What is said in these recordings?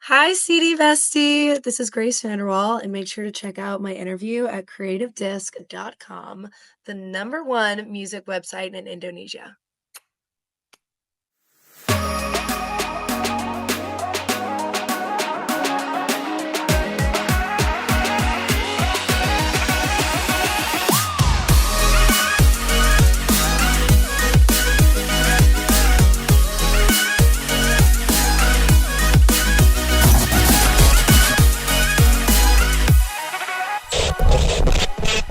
Hi, CD Bestie. This is Grace Vanderwaal, and make sure to check out my interview at creativedisc.com, the number one music website in Indonesia.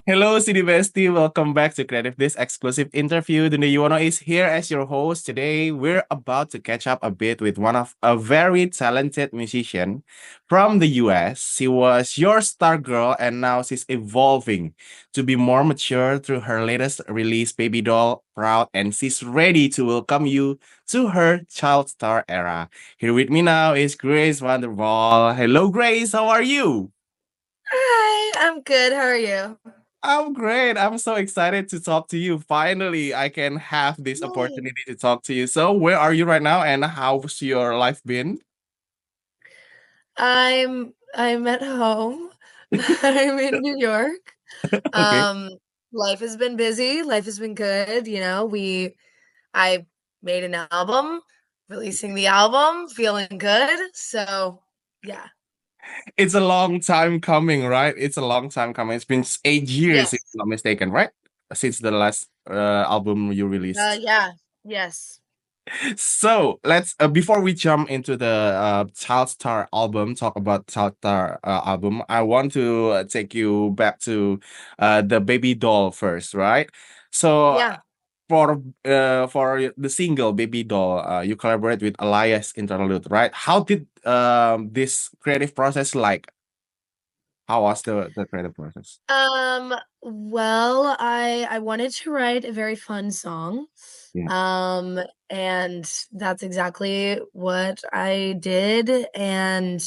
Hello, City Bestie. Welcome back to Creative This exclusive interview. Dunda Yuwono is here as your host. Today, we're about to catch up a bit with one of a very talented musician from the US. She was your star girl, and now she's evolving to be more mature through her latest release, Baby Doll Proud, and she's ready to welcome you to her child star era. Here with me now is Grace Vanderwaal. Hello, Grace. How are you? Hi, I'm good. How are you? I'm great. I'm so excited to talk to you. Finally, I can have this Yay. opportunity to talk to you. So, where are you right now and how's your life been? I'm at home. I'm in New York. Okay. Um, Life has been busy. Life has been good. I made an album, releasing the album, feeling good. So, yeah. It's a long time coming, right? It's a long time coming. It's been 8 years, if Yes. I'm not mistaken, right? Since the last album you released. Yeah. Yes. So let's before we jump into the Child Star album, talk about Child Star album. I want to take you back to the Baby Doll first, right? So Yeah. for the single Baby Doll, you collaborate with Elias Interlude, right? How did this creative process like? How was the creative process? Well, I wanted to write a very fun song. Yeah. Um, and that's exactly what I did. And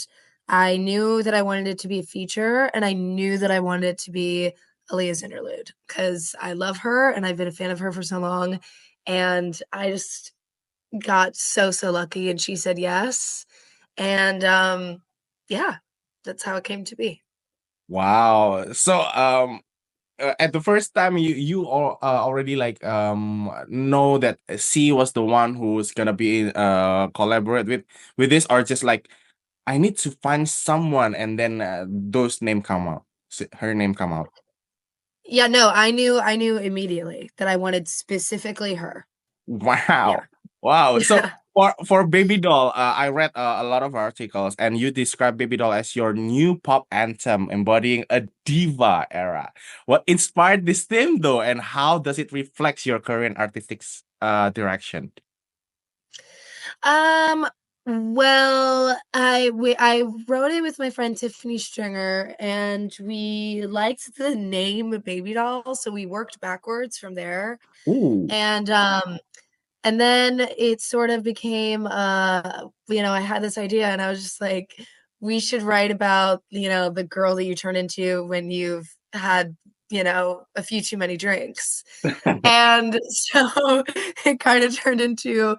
I knew that I wanted it to be a feature, and I knew that I wanted it to be Aaliyah's interlude because I love her and I've been a fan of her for so long. And I just got so lucky, and she said yes. And yeah, that's how it came to be. Wow. So at the first time already like know that C was the one who's gonna be collaborate with this, or just like I need to find someone and then those name come out, her name come out. Yeah, no, I knew immediately that I wanted specifically her. Yeah. Wow. Wow. So Yeah. for Baby Doll, I read a lot of articles, and you describe Baby Doll as your new pop anthem embodying a diva era. What inspired this theme though, and how does it reflect your current artistic direction? Um, well, I wrote it with my friend Tiffany Stringer, and we liked the name Baby Doll, so we worked backwards from there. Ooh. And and then it sort of became I had this idea, and I was just like, we should write about, the girl that you turn into when you've had, a few too many drinks. And so it kind of turned into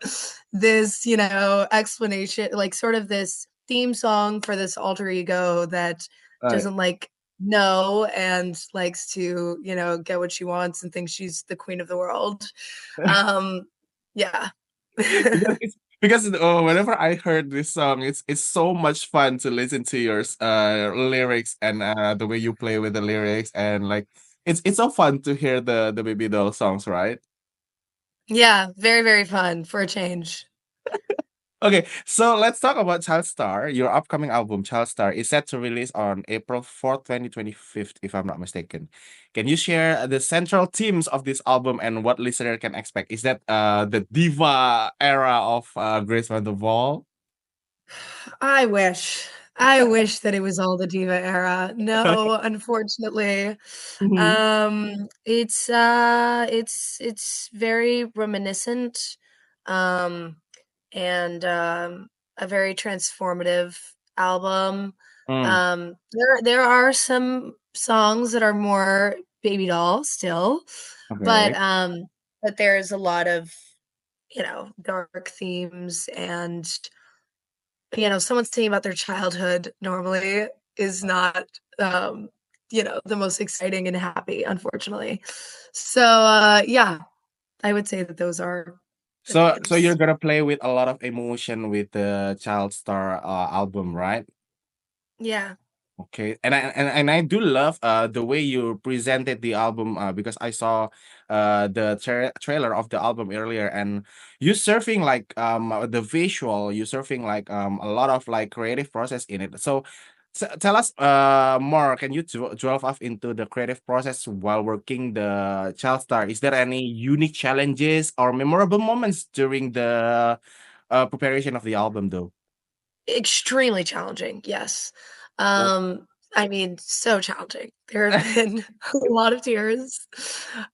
this, explanation, like sort of this theme song for this alter ego that Right. doesn't like know and likes to, get what she wants and thinks she's the queen of the world. Um, yeah. Because whenever I heard this song, it's so much fun to listen to your lyrics and the way you play with the lyrics, and like it's so fun to hear the Baby Doll songs, right? Yeah, very, very fun for a change. Okay, so let's talk about Child Star. Your upcoming album, Child Star, is set to release on April 4th, 2025, if I'm not mistaken. Can you share the central themes of this album and what listener can expect? Is that the diva era of Grace Vanderwaal? I wish. I wish that it was all the diva era. No, unfortunately. Mhm. It's very reminiscent, um, and a very transformative album. Mm, There are some songs that are more Baby Doll still, but okay. um, but there's a lot of, dark themes and someone singing about their childhood normally is not, um, the most exciting and happy, unfortunately. So, yeah, I would say that those are the So you're themes. gonna play with a lot of emotion with the Child Star album, right? Yeah. Okay, and I do love the way you presented the album because I saw the trailer of the album earlier, and you surfing like the visual, you surfing like a lot of like creative process in it. So tell us more. Can you delve off into the creative process while working the Child Star? Is there any unique challenges or memorable moments during the preparation of the album, though? Extremely challenging, yes. I mean, so challenging. There have been a lot of tears.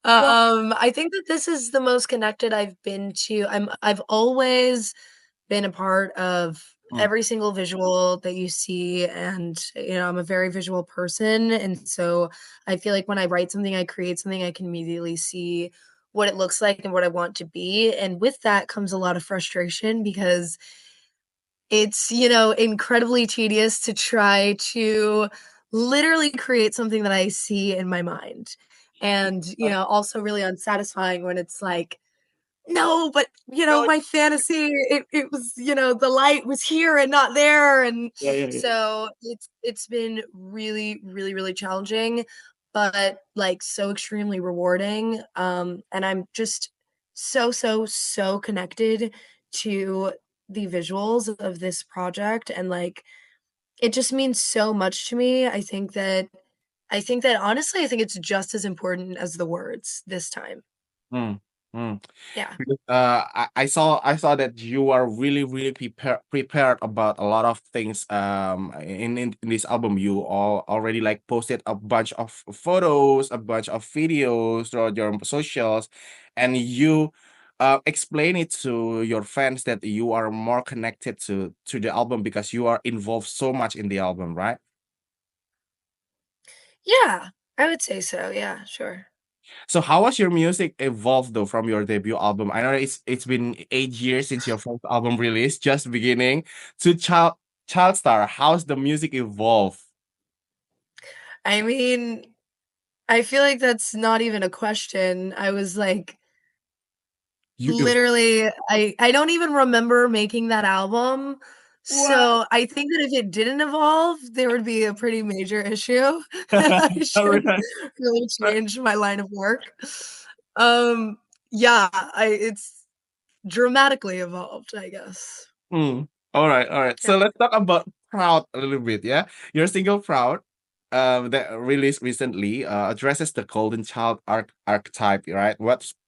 I think that this is the most connected I've been to I've always been a part of Mm, every single visual that you see, and, I'm a very visual person, and so I feel like when I write something, I create something, I can immediately see what it looks like and what I want to be, and with that comes a lot of frustration because it's, incredibly tedious to try to literally create something that I see in my mind. And, also really unsatisfying when it's like, no, but, no, my fantasy, it was, the light was here and not there. And yeah, yeah, yeah. so it's been really, really, really challenging, but like so extremely rewarding. And I'm just so, so, so connected to the visuals of this project, and like it just means so much to me. I think that honestly, I think it's just as important as the words this time. Mm, mm. Yeah. Because, I saw that you are really prepared about a lot of things in this album. You all already like posted a bunch of photos, a bunch of videos throughout your socials, and you explain it to your fans that you are more connected to the album because you are involved so much in the album, right? Yeah, I would say so, yeah, sure. So how was your music evolved though from your debut album? I know it's been 8 years since your first album release, just beginning to Child Star. How's the music evolved? I mean, I feel like that's not even a question. I was like, You evolved. literally, I don't even remember making that album, What? so I think that if it didn't evolve, there would be a pretty major issue, and I should Alright. really change my line of work. Yeah, I it's dramatically evolved, I guess. Mm. All right, all right. Yeah. So let's talk about Proud a little bit. Yeah, your single Proud, that released recently, addresses the golden child archetype, right?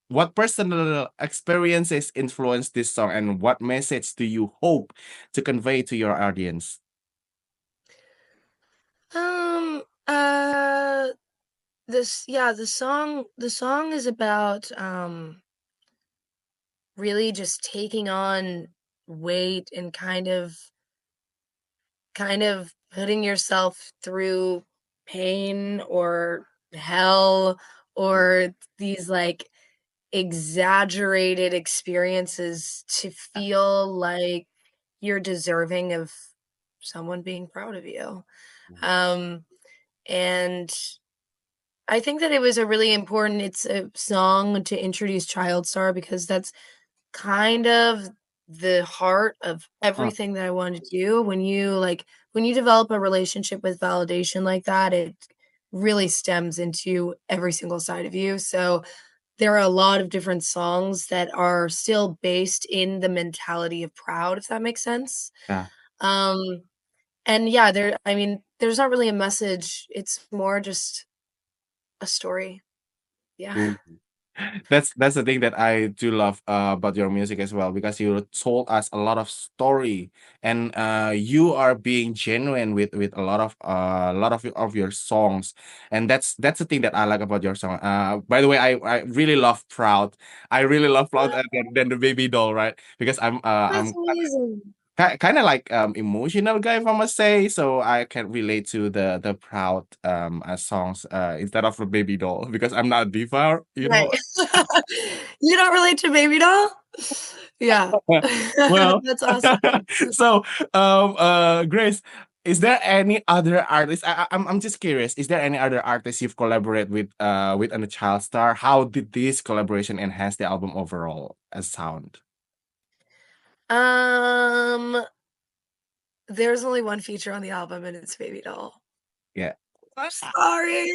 What personal experiences influenced this song, and what message do you hope to convey to your audience? Um, uh, the song is about, really just taking on weight and kind of putting yourself through pain or hell or these, like, exaggerated experiences to feel like you're deserving of someone being proud of you. Um, and I think that it's a song to introduce Child Star because that's kind of the heart of Mm, everything that I wanted to do. When you develop a relationship with validation like that, it really stems into every single side of you. So there are a lot of different songs that are still based in the mentality of proud, if that makes sense. yeah. Um, and yeah, there's not really a message. It's more just a story. Yeah. That's the thing that I do love about your music as well because you told us a lot of story and you are being genuine with a lot of your songs, and that's the thing that I like about your song. By the way, I really love Proud. I really love Proud Oh, than the Baby Doll, right? Because that's amazing. kind of like emotional guy, if I must say. So I can relate to the proud songs instead of the baby doll because I'm not a diva, you Right. know. You don't relate to Baby Doll? Yeah. Well, That's awesome. so Grace, is there any other artist? I'm just curious. Is there any other artist you've collaborated with a child star? How did this collaboration enhance the album overall as sound? Um, there's only one feature on the album, and it's Baby Doll. Yeah. I'm sorry.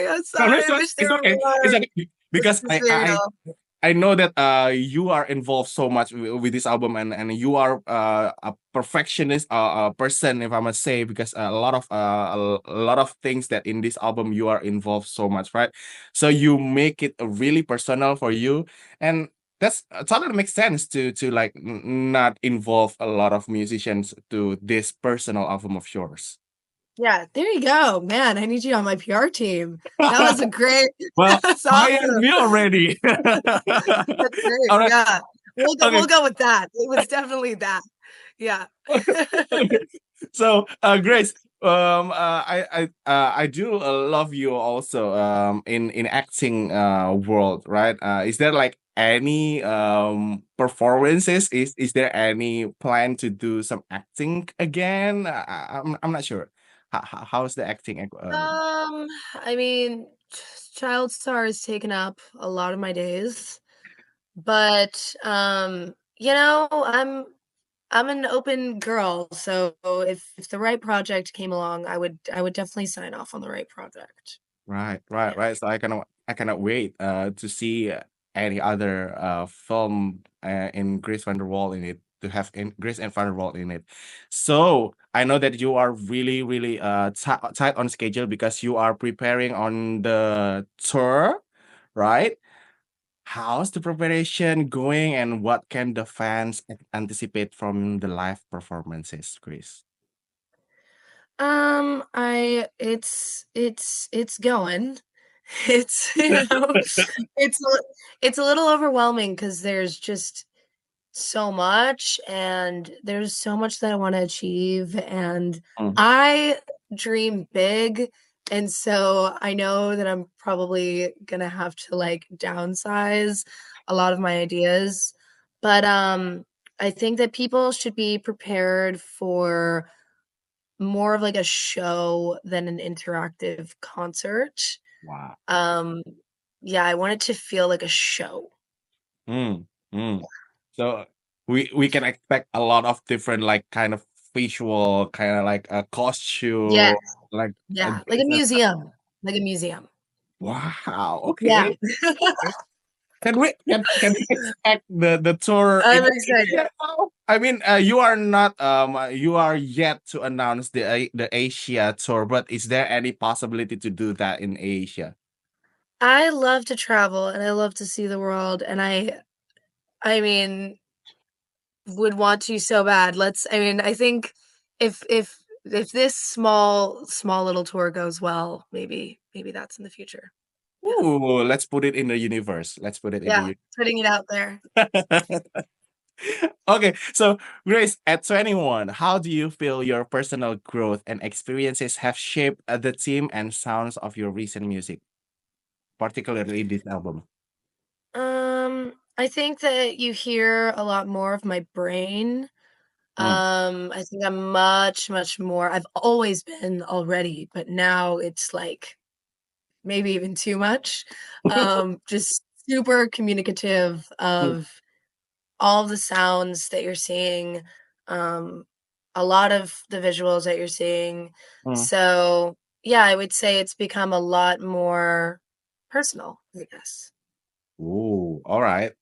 I'm No, no, sorry. I wish there it's were okay. It's more. okay It's because just Baby Doll. I know that you are involved so much with this album and you are a perfectionist person, if I must say, because a lot of things that in this album you are involved so much, right? So you make it really personal for you, and that's totally makes sense to like not involve a lot of musicians to this personal album of yours. Yeah, there you go. Man, I need you on my PR team. That was a great Well, that's hire awesome. me already. That's great. All right. Yeah. Okay. We'll go with that. It was definitely that. Yeah. Okay. So, Grace, I do love you also in acting world, right? Is there like any performances? Is there any plan to do some acting again? I'm not sure. How's the acting? I mean, child star has taken up a lot of my days, but I'm an open girl, so if the right project came along, I would definitely sign off on the right project. Right, Yeah. right, right. So I cannot wait to see any other film in Grace Vanderwaal in it to have in Grace and Vanderwaal in it. So I know that you are really really tight on schedule because you are preparing on the tour, right? How's the preparation going, and what can the fans anticipate from the live performances, Grace? I it's going. It's, it's it's a little overwhelming because there's just so much, and there's so much that I wanna achieve, and Mm, I dream big, and so I know that I'm probably gonna have to, like, downsize a lot of my ideas, but, I think that people should be prepared for more of, like, a show than an interactive concert. wow. Um, yeah, I want it to feel like a show. Mm, mm. So we can expect a lot of different like kind of visual, kind of like a Yeah, costume, like yeah, like a this. museum, like a museum. Wow. Yeah. Okay. Can we expect the tour I'm in excited. Asia now? I mean, you are not you are yet to announce the Asia tour, but is there any possibility to do that in Asia? I love to travel, and I love to see the world, and I mean, would want to so bad. I mean, I think if this small little tour goes well, maybe that's in the future. Yeah. Ooh, let's put it in the universe. Let's put it in Yeah, the putting it out there. universe. Okay, so Grace, at 21, how do you feel your personal growth and experiences have shaped the theme and sounds of your recent music, particularly this album? I think that you hear a lot more of my brain. Mm. I think I'm much more I've always been already, but now it's like maybe even too much. Just super communicative Mm, of all the sounds that you're seeing, um, a lot of the visuals that you're seeing. mm. So, yeah, I would say it's become a lot more personal, I guess. Ooh, all right.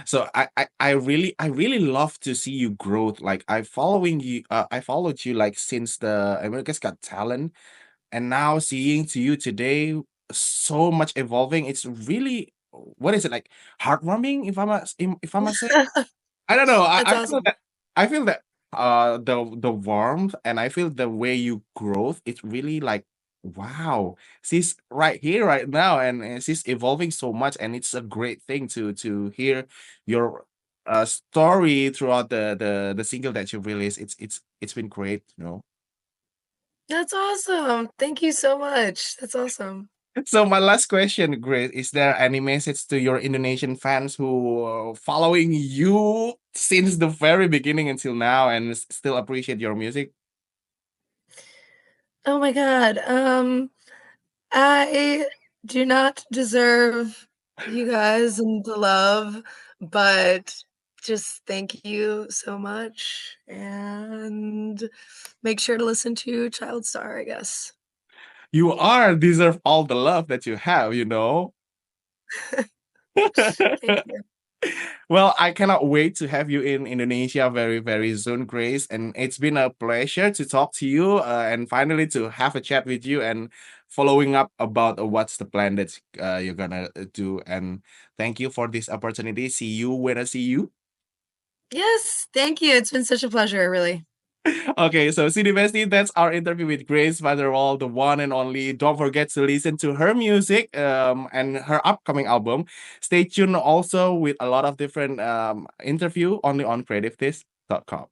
So I really love to see you growth. Like I followed you like since the America's Got Talent, and now seeing to you today, so much evolving. It's really what is it like heartwarming if I must say. I don't know. That's I feel awesome. that the warmth, and I feel the way you growth, it's really like wow. She's right here right now, and she's evolving so much, and it's a great thing to hear your story throughout the single that you released. It's been great, you know. That's awesome. Thank you so much. That's awesome. So my last question, Grace, is there any message to your Indonesian fans who are following you since the very beginning until now and still appreciate your music? Oh my God. I do not deserve you guys and the love, but just thank you so much, and make sure to listen to Child Star, I guess. You are deserve all the love that you have, you know. Thank you. Well, I cannot wait to have you in Indonesia very, very soon, Grace. And it's been a pleasure to talk to you and finally to have a chat with you and following up about what's the plan that you're gonna do. And thank you for this opportunity. See you when I see you. Yes, thank you. It's been such a pleasure, really. Okay, so CD Bestie, that's our interview with Grace Vanderwaal, the one and only. Don't forget to listen to her music and her upcoming album. Stay tuned also with a lot of different interview only on creativethis.com.